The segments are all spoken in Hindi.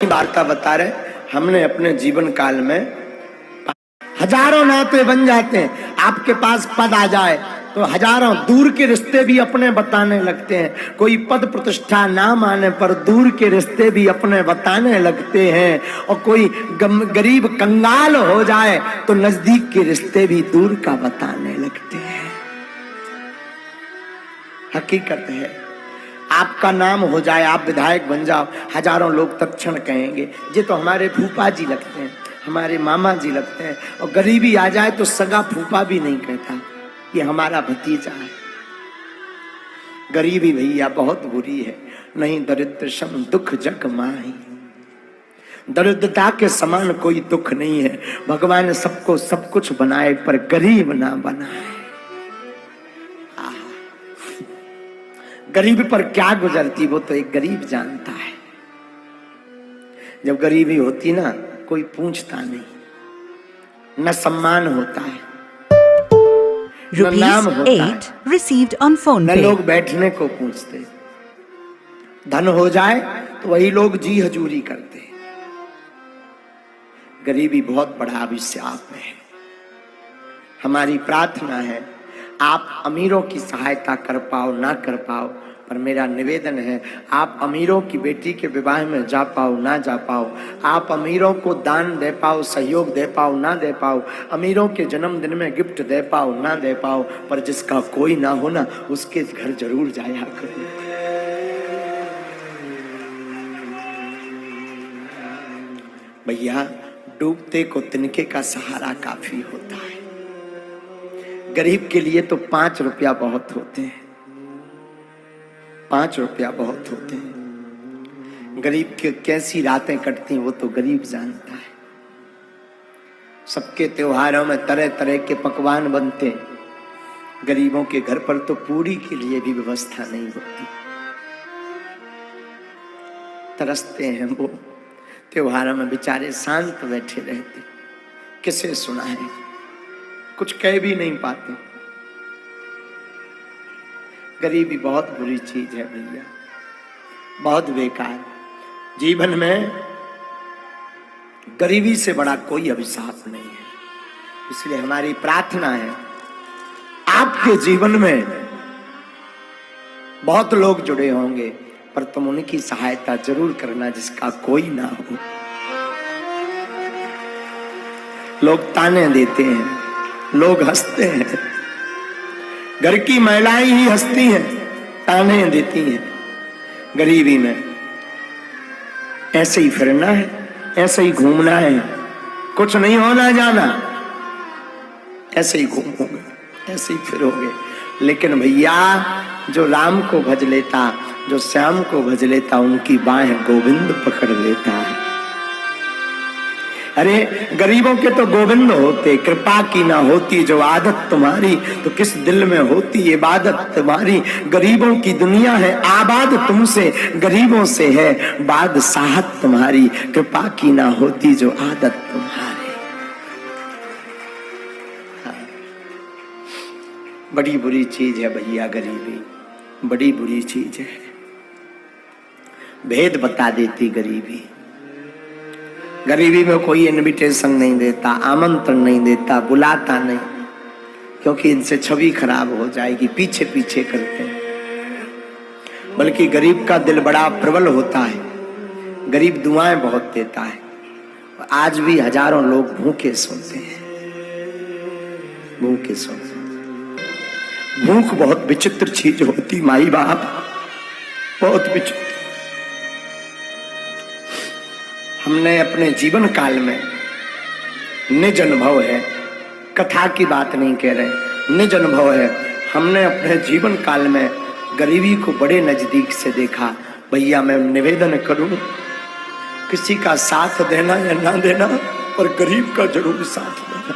वार्ता बता रहे, हमने अपने जीवन काल में हजारों नाते बन जाते हैं। आपके पास पद आ जाए तो हजारों दूर के रिश्ते भी अपने बताने लगते हैं। कोई पद प्रतिष्ठा ना माने पर दूर के रिश्ते भी अपने बताने लगते हैं। और कोई गरीब कंगाल हो जाए तो नजदीक के रिश्ते भी दूर का बताने लगते हैं। हकीकत है, आपका नाम हो जाए, आप विधायक बन जाओ, हजारों लोग तत्क्षण कहेंगे ये तो हमारे फूफा जी लगते हैं, हमारे मामा जी लगते हैं। और गरीबी आ जाए तो सगा फूफा भी नहीं कहता, ये हमारा भतीजा है। गरीबी भैया बहुत बुरी है, नहीं दरिद्र सम दुख जग माही। दरिद्रता के समान कोई दुख नहीं है। भगवान सबको सब कुछ बनाए पर गरीब ना बनाए। गरीबी पर क्या गुजरती वो तो एक गरीब जानता है। जब गरीबी होती ना, कोई पूछता नहीं, न सम्मान होता है, न नाम होता है, received on phone न pay. लोग बैठने को पूछते। धन हो जाए तो वही लोग जी हजूरी करते। गरीबी बहुत बड़ा अभिशाप है। हमारी प्रार्थना है आप अमीरों की सहायता कर पाओ ना कर पाओ, पर मेरा निवेदन है आप अमीरों की बेटी के विवाह में जा पाओ ना जा पाओ, आप अमीरों को दान दे पाओ, सहयोग दे पाओ ना दे पाओ, अमीरों के जन्मदिन में गिफ्ट दे पाओ ना दे पाओ, पर जिसका कोई ना हो ना उसके घर जरूर जाया करो। भैया, डूबते को तिनके का सहारा काफी होता है। गरीब के लिए तो 5 रुपया बहुत होते हैं, 5 रुपया बहुत होते हैं। गरीब के कैसी रातें कटती हैं वो तो गरीब जानता है। सबके त्योहारों में तरह तरह के पकवान बनते हैं, गरीबों के घर पर तो पूरी के लिए भी व्यवस्था नहीं होती। तरसते हैं वो, त्योहारों में बेचारे शांत बैठे रहते, किसे सुनाए, कुछ कह भी नहीं पाते। गरीबी बहुत बुरी चीज है भैया, बहुत बेकार। जीवन में गरीबी से बड़ा कोई अभिशाप नहीं है। इसलिए हमारी प्रार्थना है आपके जीवन में बहुत लोग जुड़े होंगे, पर तुम उनकी सहायता जरूर करना जिसका कोई ना हो। लोग ताने देते हैं, लोग हंसते हैं, घर की महिलाएं ही हंसती हैं, ताने देती हैं। गरीबी में ऐसे ही फिरना है, ऐसे ही घूमना है, कुछ नहीं होना जाना, ऐसे ही घूमोगे, ऐसे ही फिरोगे। लेकिन भैया, जो राम को भज लेता, जो श्याम को भज लेता, उनकी बाहें गोविंद पकड़ लेता है। अरे गरीबों के तो गोविंद होते, कृपा की ना होती जो आदत तुम्हारी, तो किस दिल में होती इबादत तुम्हारी। गरीबों की दुनिया है आबाद तुमसे, गरीबों से है बादशाहत तुम्हारी। कृपा की ना होती जो आदत तुम्हारी। हाँ। बड़ी बुरी चीज है भैया गरीबी, बड़ी बुरी चीज है। भेद बता देती गरीबी। गरीबी में कोई इनविटेशन नहीं देता, आमंत्रण नहीं देता, बुलाता नहीं, क्योंकि इनसे छवि खराब हो जाएगी, पीछे पीछे करते हैं। बल्कि गरीब का दिल बड़ा प्रबल होता है, गरीब दुआएं बहुत देता है। आज भी हजारों लोग भूखे सोते हैं, भूखे सोते हैं। भूख बहुत विचित्र चीज होती माई बाप, बहुत विचित्र। हमने अपने जीवन काल में निज अनुभव है, कथा की बात नहीं कह रहे, निज अनुभव है। हमने अपने जीवन काल में गरीबी को बड़े नजदीक से देखा। भैया, मैं निवेदन करूं, किसी का साथ देना या ना देना, पर गरीब का जरूर साथ देना।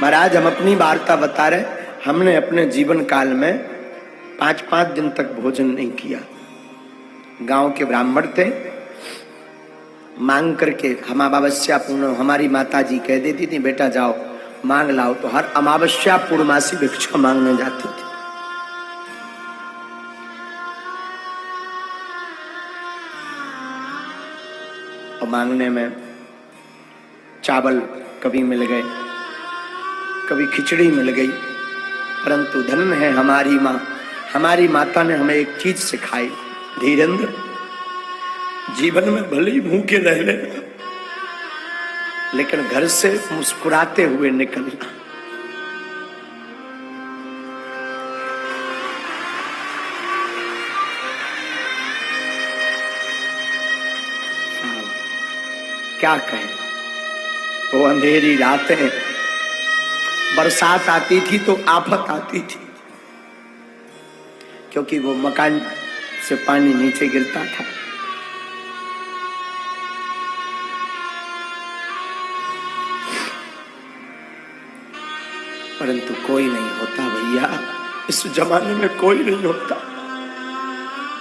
महाराज, हम अपनी वार्ता बता रहे, हमने अपने जीवन काल में 5-5 दिन तक भोजन नहीं किया। गांव के ब्राह्मण थे, मांग करके हम अमावस्या पूर्ण, हमारी माता जी कह देती थी बेटा जाओ मांग लाओ, तो हर अमावस्या पूर्णमासी भिक्षा मांगने जाती थी। और मांगने में चावल कभी मिल गए, कभी खिचड़ी मिल गई, परंतु धन्य है हमारी माँ। हमारी माता ने हमें एक चीज सिखाई, धीरेन्द्र, जीवन में भले ही भूखे रह लेना, लेकिन घर से मुस्कुराते हुए निकलना। क्या कहें, वो अंधेरी रातें, बरसात आती थी तो आफत आती थी, क्योंकि वो मकान से पानी नीचे गिरता था। परंतु कोई नहीं होता भैया, इस जमाने में कोई नहीं होता,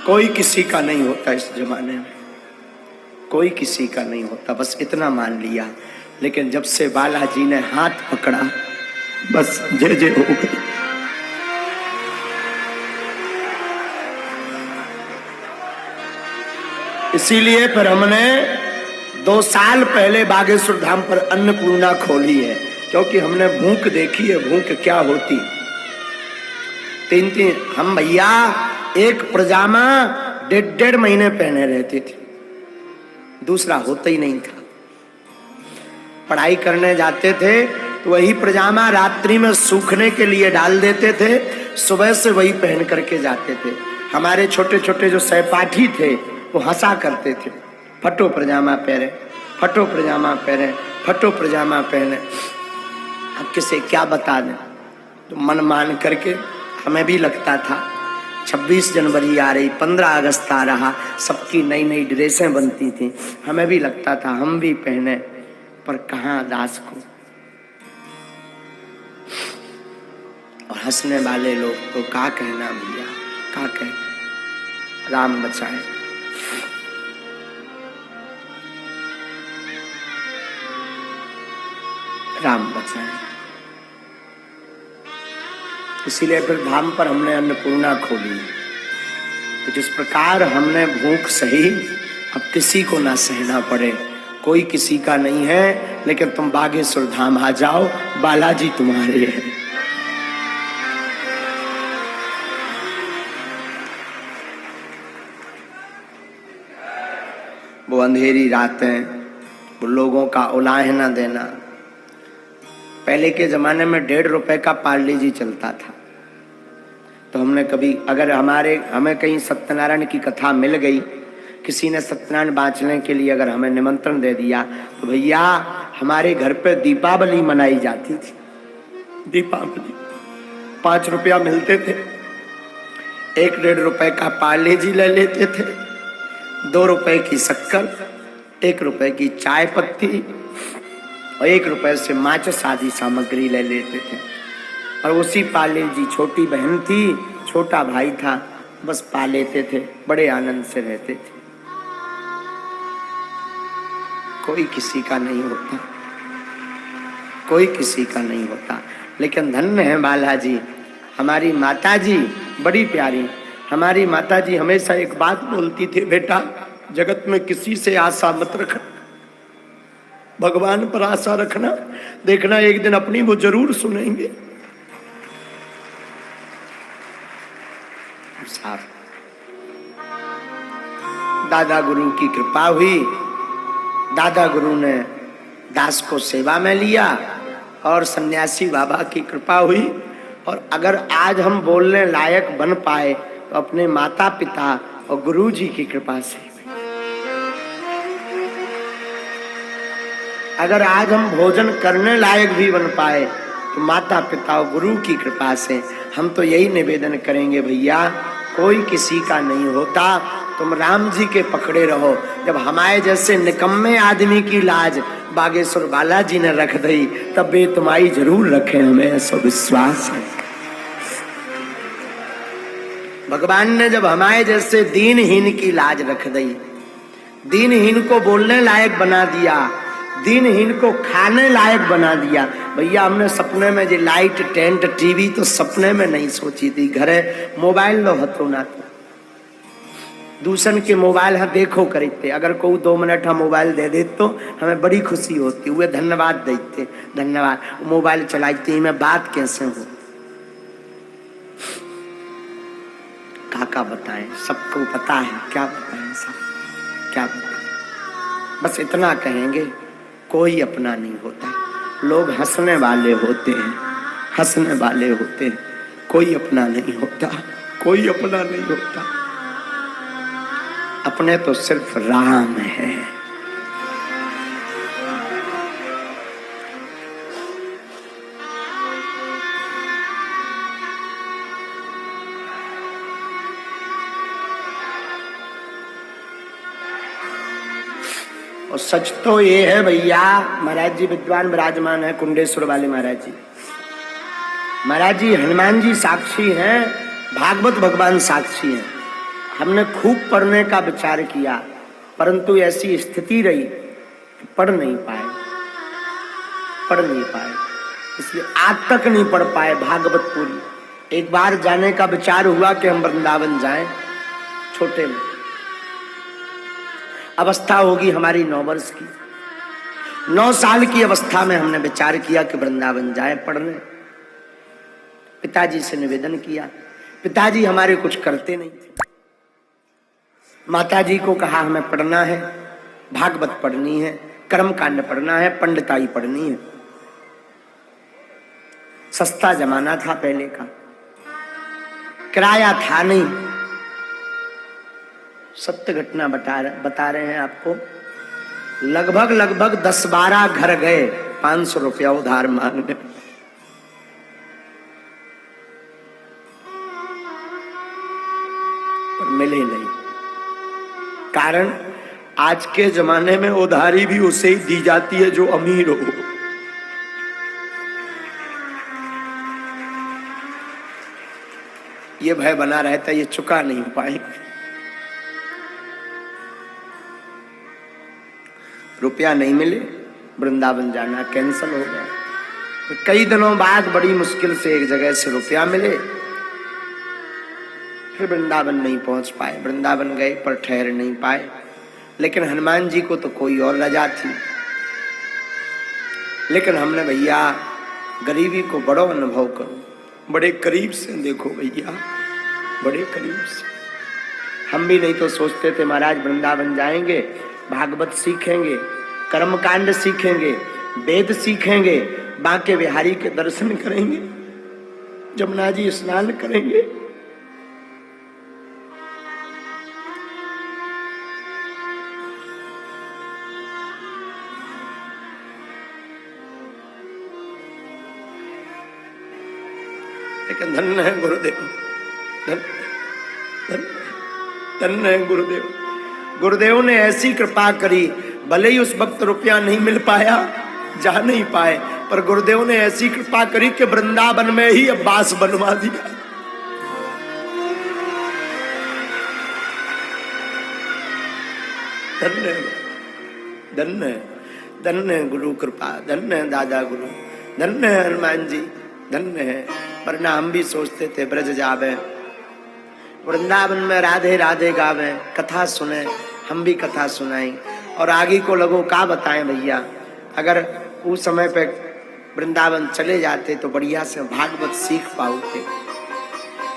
कोई किसी का नहीं होता, इस जमाने में कोई किसी का नहीं होता। बस इतना मान लिया, लेकिन जब से बालाजी ने हाथ पकड़ा, बस जय जय हो गई। इसीलिए फिर हमने 2 साल पहले बागेश्वर धाम पर अन्नपूर्णा खोली है, क्योंकि हमने भूख देखी है, भूख क्या होती। 3 हम भैया एक पजामा 1.5 महीने पहने रहते थे, दूसरा होता ही नहीं था। पढ़ाई करने जाते थे तो वही पजामा रात्रि में सूखने के लिए डाल देते थे, सुबह से वही पहन करके जाते थे। हमारे छोटे छोटे जो सहपाठी थे वो हंसा करते थे, फटो पजामा पहने, फटो पजामा पहने, फटो पजामा पहने। अब किसे क्या बता दें, तो मन मान करके हमें भी लगता था 26 जनवरी आ रही, 15 अगस्त आ रहा, सबकी नई नई ड्रेसें बनती थी, हमें भी लगता था हम भी पहने, पर कहाँ दास को। और हंसने वाले लोग तो क्या कहना भैया, क्या कहना, राम बचाए। राम बचाए। इसीलिए फिर धाम पर हमने अन्नपूर्णा खोली। तो जिस प्रकार हमने भूख सही, अब किसी को ना सहना पड़े, कोई किसी का नहीं है, लेकिन तुम बागेश्वर धाम आ जाओ, बालाजी तुम्हारे हैं। वो अंधेरी रातें, वो लोगों का उलाहना देना। पहले के जमाने में 1.5 रुपए का पार्ले जी चलता था, तो हमने कभी, अगर हमें कहीं सत्यनारायण की कथा मिल गई, किसी ने सत्यनारायण बांचने के लिए अगर हमें निमंत्रण दे दिया, तो भैया हमारे घर पे दीपावली मनाई जाती थी। दीपावली 5 रुपया मिलते थे, 1-1.5 रुपए का पार्ले जी ले लेते थे, 2 रुपए की शक्कर, 1 रुपए की चाय पत्ती और 1 रुपए से माचिस आदि सामग्री ले लेते थे। और उसी पाले जी, छोटी बहन थी, छोटा भाई था, बस पा लेते थे, बड़े आनंद से रहते थे। कोई किसी का नहीं होता, कोई किसी का नहीं होता। लेकिन धन्य है बालाजी, हमारी माता जी बड़ी प्यारी। हमारी माता जी हमेशा एक बात बोलती थी, बेटा जगत में किसी से आशा मत रखना, भगवान पर आशा रखना, देखना एक दिन अपनी वो जरूर सुनेंगे। दादा गुरु की कृपा हुई, दादा गुरु ने दास को सेवा में लिया और सन्यासी बाबा की कृपा हुई। और अगर आज हम बोलने लायक बन पाए तो अपने माता पिता और गुरु जी की कृपा से। अगर आज हम भोजन करने लायक भी बन पाए तो माता पिता और गुरु की कृपा से। हम तो यही निवेदन करेंगे, भैया कोई किसी का नहीं होता, तुम राम जी के पकड़े रहो। जब हमारे जैसे निकम्मे आदमी की लाज बागेश्वर बालाजी ने रख दी, तब वे तुम्हारी जरूर रखे, हमें ऐसा विश्वास है। भगवान ने जब हमारे जैसे दीनहीन की लाज रख दी, दीनहीन को बोलने लायक बना दिया, दीनहीन को खाने लायक बना दिया। भैया हमने सपने में जो लाइट टेंट टीवी तो सपने में नहीं सोची थी, घरे मोबाइल लो हतो ना तो दूसरन के मोबाइल हाँ देखो करते, अगर कोई 2 मिनट हम मोबाइल दे दे तो हमें बड़ी खुशी होती, वे धन्यवाद देते, धन्यवाद मोबाइल चलाते ही मैं बात कैसे हो। काका बताएं, सबको पता है, क्या बताएं, सब क्या बताएं। बस इतना कहेंगे, कोई अपना नहीं होता, लोग हंसने वाले होते हैं, हंसने वाले होते हैं, कोई अपना नहीं होता, कोई अपना नहीं होता। अपने तो सिर्फ राम है। और सच तो ये है भैया, महाराज जी विद्वान विराजमान है कुंडेश्वर वाले महाराज जी। महाराज जी हनुमान जी साक्षी हैं, भागवत भगवान साक्षी हैं। हमने खूब पढ़ने का विचार किया, परंतु ऐसी स्थिति रही कि पढ़ नहीं पाए, पढ़ नहीं पाए, इसलिए आज तक नहीं पढ़ पाए भागवत पूरी। एक बार जाने का विचार हुआ कि हम वृंदावन जाएं, छोटे में अवस्था होगी हमारी 9 वर्ष की, 9 साल की अवस्था में हमने विचार किया कि वृंदावन जाएं पढ़ने। पिताजी से निवेदन किया, पिताजी हमारे कुछ करते नहीं थे। माताजी को कहा हमें पढ़ना है, भागवत पढ़नी है, कर्मकांड पढ़ना है, पंडिताई पढ़नी है। सस्ता जमाना था पहले का, किराया था नहीं। सत्य घटना बता रहे हैं आपको। लगभग 10-12 घर गए 500 रुपया उधार मांगने, पर मिले नहीं। कारण आज के जमाने में उधारी भी उसे ही दी जाती है जो अमीर हो। ये भय बना रहता है ये चुका नहीं पाएंगे, रुपया नहीं मिले, वृंदावन जाना कैंसल हो गया। तो कई दिनों बाद बड़ी मुश्किल से एक जगह से रुपया मिले, फिर वृंदावन नहीं पहुंच पाए। वृंदावन गए पर ठहर नहीं पाए, लेकिन हनुमान जी को तो कोई और रजा थी। लेकिन हमने भैया गरीबी को बड़ो अनुभव करो, बड़े करीब से देखो भैया, बड़े करीब से। हम भी नहीं तो सोचते थे महाराज वृंदावन जाएंगे, भागवत सीखेंगे, कर्मकांड सीखेंगे, वेद सीखेंगे, बांके बिहारी के दर्शन करेंगे, जमुना जी स्नान करेंगे। लेकिन धन्य है गुरुदेव, धन्य है गुरुदेव। गुरुदेव ने ऐसी कृपा करी, भले ही उस वक्त रुपया नहीं मिल पाया, जा नहीं पाए, पर गुरुदेव ने ऐसी कृपा करी कि वृंदावन में ही अब वास बनवा दिया। धन्य धन्य धन्य गुरु कृपा, धन्य दादा गुरु, धन्य हनुमान जी, धन्य है। वरना हम भी सोचते थे ब्रज जावे, वृंदावन में राधे राधे गावे, कथा सुने, हम भी कथा सुनाई और आगे को लोगों का बताएं भैया। अगर उस समय पे वृंदावन चले जाते तो बढ़िया से भागवत सीख पाते।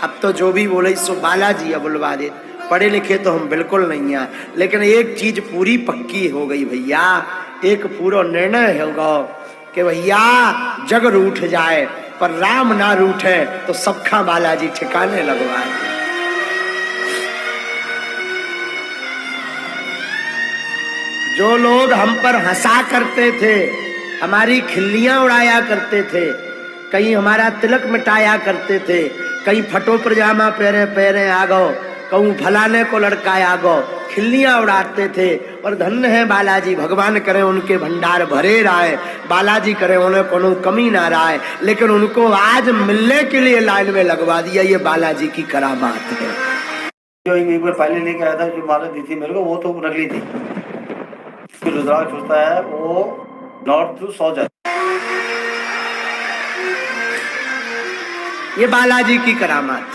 अब तो जो भी बोले सो बालाजी अब बुलवा दे, पढ़े लिखे तो हम बिल्कुल नहीं है, लेकिन एक चीज पूरी पक्की हो गई भैया, एक पूरा निर्णय होगा कि भैया जग रूठ जाए पर राम ना रूठे तो सबका बालाजी ठिकाने लगवाए। जो लोग हम पर हंसा करते थे, हमारी खिल्लियां उड़ाया करते थे, कहीं हमारा तिलक मिटाया करते थे, कहीं फटो पजामा पहरे पहरे आ गो, कहूँ फलाने को लड़काया गो, खिल्लियां उड़ाते थे। और धन्य है बालाजी, भगवान करे उनके भंडार भरे रहे, बालाजी करे उन्हें कोनो कमी ना रहे, लेकिन उनको आज मिलने के लिए लाइन में लगवा दिया। ये बालाजी की करामात है। जो एक बार पहले लेके आया था, जो माला दी थी मेरे को, वो तो नकली थी। फिर रुद्राक्ष होता है वो नॉर्थ टू साउथ जाता है। ये बालाजी की करामात,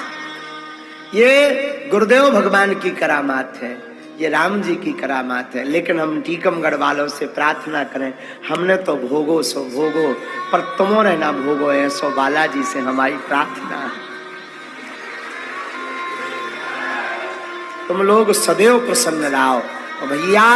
ये गुरुदेव भगवान की करामात है, ये राम जी की करामात है। लेकिन हम टीकमगढ़ वालों से प्रार्थना करें, हमने तो भोगो सो भोगो, पर तुमो ने ना भोगो ऐसो बालाजी से हमारी प्रार्थना है। तुम लोग सदैव प्रसन्न रहो। भैया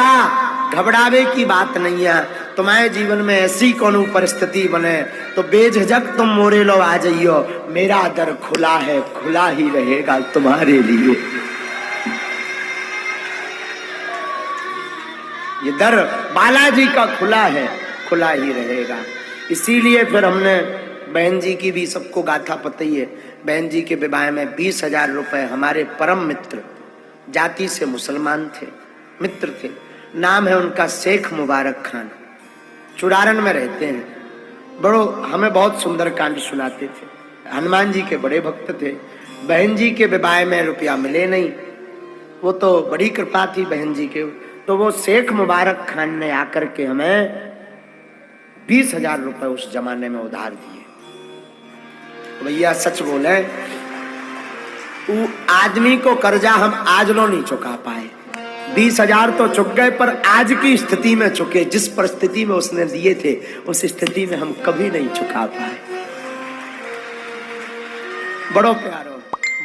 घबरावे की बात नहीं है। तुम्हारे जीवन में ऐसी कौन परिस्थिति बने तो बेझिझक तुम मोरे लो आ जाइयो, मेरा दर खुला है, खुला ही रहेगा तुम्हारे लिए। ये दर बालाजी का खुला है, खुला ही रहेगा। इसीलिए फिर हमने बहन जी की भी सबको गाथा पता ही है। बहन जी के विवाह में 20,000 रुपए हमारे परम मित्र, जाति से मुसलमान थे, मित्र थे, नाम है उनका शेख मुबारक खान, चुरारन में रहते हैं। बड़ो हमें बहुत सुंदर कांड सुनाते थे, हनुमान जी के बड़े भक्त थे। बहन जी के विवाह में रुपया मिले नहीं, वो तो बड़ी कृपा थी बहन जी के, तो वो शेख मुबारक खान ने आकर के हमें 20,000 रुपए उस जमाने में उधार दिए। तो भैया सच बोले, वो आदमी को कर्जा हम आज लो नहीं चुका पाए। 20,000 तो चुक गए, पर आज की स्थिति में चुके। जिस परिस्थिति में उसने दिए थे उस स्थिति में हम कभी नहीं चुका पाए। बड़ो प्यारो,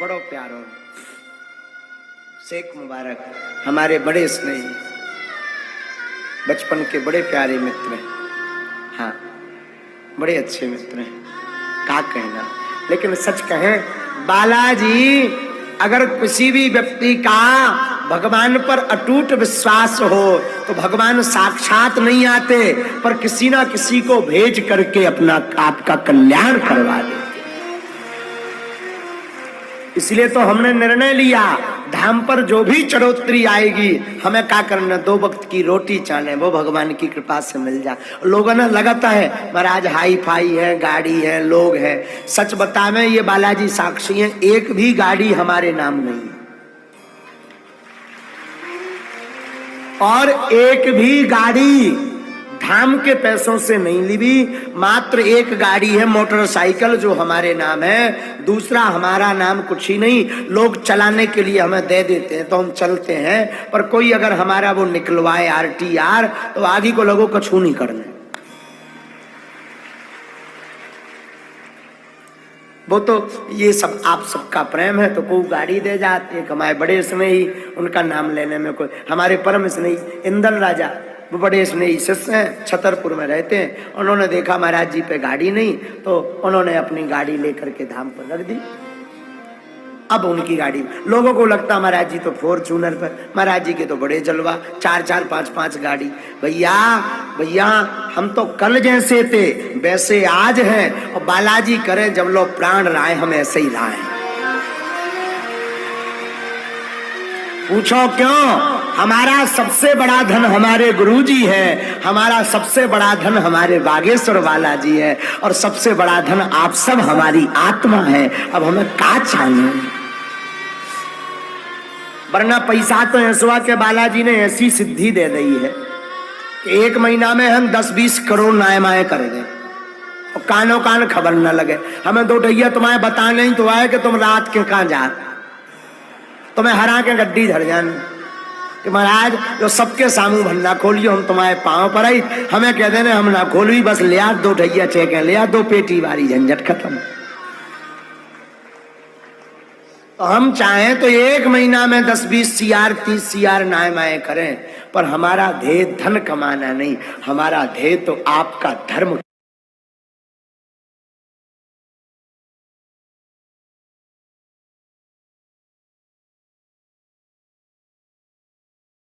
बड़ो प्यारो शेख मुबारक हमारे बड़े स्नेही, बचपन के बड़े प्यारे मित्र हैं। हाँ, बड़े अच्छे मित्र हैं, क्या कहना। लेकिन सच कहें, बालाजी अगर किसी भी व्यक्ति का भगवान पर अटूट विश्वास हो तो भगवान साक्षात नहीं आते, पर किसी ना किसी को भेज करके अपना आपका कल्याण करवा देते। इसलिए तो हमने निर्णय लिया, धाम पर जो भी चढ़ोतरी आएगी हमें क्या करना, 2 वक्त की रोटी चाहे वो भगवान की कृपा से मिल जाए। लोगों ने लगाता है महाराज हाई फाई है, गाड़ी है, लोग है। सच बतावे ये बालाजी साक्षी है, एक भी गाड़ी हमारे नाम नहीं, और एक भी गाड़ी धाम के पैसों से नहीं ली। मात्र एक गाड़ी है मोटरसाइकिल जो हमारे नाम है, दूसरा हमारा नाम कुछ ही नहीं। लोग चलाने के लिए हमें दे देते हैं तो हम चलते हैं, पर कोई अगर हमारा वो निकलवाए RTR तो आगे को लोगों को छू नहीं करने। वो तो ये सब आप सबका प्रेम है तो कोई गाड़ी दे जाते। एक हमारे बड़े स्नेही, उनका नाम लेने में कोई, हमारे परम स्नेही इंदल राजा, वो बड़े स्नेही शिष्य हैं, छतरपुर में रहते हैं। उन्होंने देखा महाराज जी पे गाड़ी नहीं तो उन्होंने अपनी गाड़ी लेकर के धाम पर रख दी। अब उनकी गाड़ी, लोगों को लगता महाराज जी तो फॉर्च्यूनर पर, महाराज जी के तो बड़े जलवा, 4-4, 5-5 गाड़ी। भैया भैया हम तो कल जैसे थे वैसे आज हैं, और बालाजी करें जब लोग प्राण लाए हम ऐसे ही लाए। पूछो क्यों? हमारा सबसे बड़ा धन हमारे गुरुजी है, हमारा सबसे बड़ा धन हमारे बागेश्वर बालाजी है, और सबसे बड़ा धन आप सब हमारी आत्मा है। अब हमें क्या चाहिए? वरना पैसा तो ऐसवा के बालाजी ने ऐसी सिद्धि दे दी है कि 1 महीना में हम 10-20 करोड़ नाय माए कर दें और कानो कान खबर न लगे। हमें 2 ढैया तुम्हें बता नहीं तो आए कि तुम रात के कहाँ जा, तुम्हें हरा के गड्डी धर जान कि महाराज जो सबके सामू भंडा खोलियो, हम तुम्हारे पांव पर आई, हमें कह देने हम ना खोलवी, बस ले आ 2 ढैया चेक ले आ, 2 पेटी वाली, झंझट खत्म। तो हम चाहें तो 1 महीना में 10-20 CR 30 CR नाय माए करें, पर हमारा ध्येय धन कमाना नहीं, हमारा ध्येय तो आपका धर्म